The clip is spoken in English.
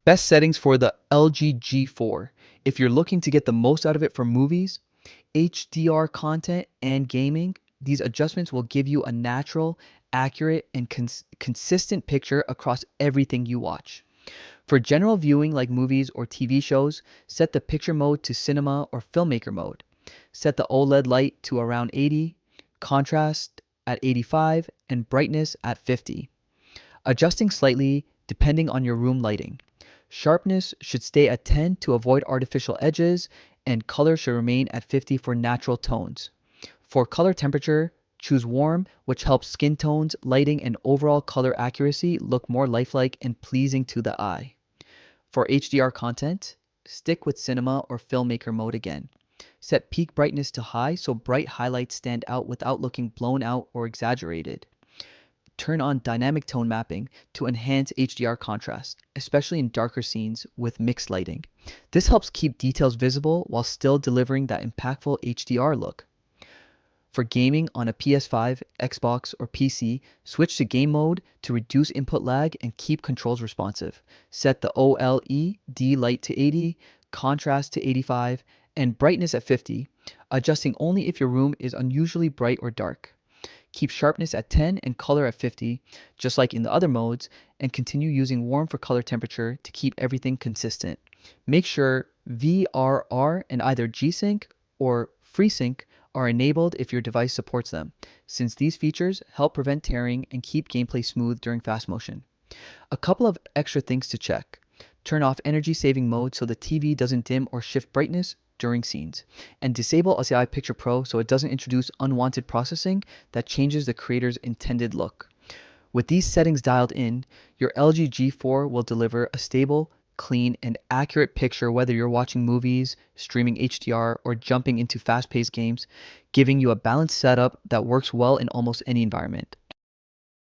Best settings for the LG G4. If you're looking to get the most out of it for movies, HDR content, and gaming, these adjustments will give you a natural, accurate, and consistent picture across everything you watch. For general viewing like movies or TV shows, set the picture mode to cinema or filmmaker mode. Set the OLED light to around 80, contrast at 85, and brightness at 50. Adjusting slightly depending on your room lighting. Sharpness should stay at 10 to avoid artificial edges, and color should remain at 50 for natural tones. For color temperature, choose warm, which helps skin tones, lighting, and overall color accuracy look more lifelike and pleasing to the eye. For HDR content, stick with cinema or filmmaker mode again. Set peak brightness to high so bright highlights stand out without looking blown out or exaggerated. Turn on dynamic tone mapping to enhance HDR contrast, especially in darker scenes with mixed lighting. This helps keep details visible while still delivering that impactful HDR look. For gaming on a PS5, Xbox, or PC, switch to game mode to reduce input lag and keep controls responsive. Set the OLED light to 80, contrast to 85, and brightness at 50, adjusting only if your room is unusually bright or dark. Keep sharpness at 10 and color at 50, just like in the other modes, and continue using warm for color temperature to keep everything consistent. Make sure VRR and either G-Sync or FreeSync are enabled if your device supports them, since these features help prevent tearing and keep gameplay smooth during fast motion. A couple of extra things to check. Turn off energy saving mode so the TV doesn't dim or shift brightness during scenes, and disable LCI Picture Pro so it doesn't introduce unwanted processing that changes the creator's intended look. With these settings dialed in, your LG G4 will deliver a stable, clean, and accurate picture whether you're watching movies, streaming HDR, or jumping into fast-paced games, giving you a balanced setup that works well in almost any environment.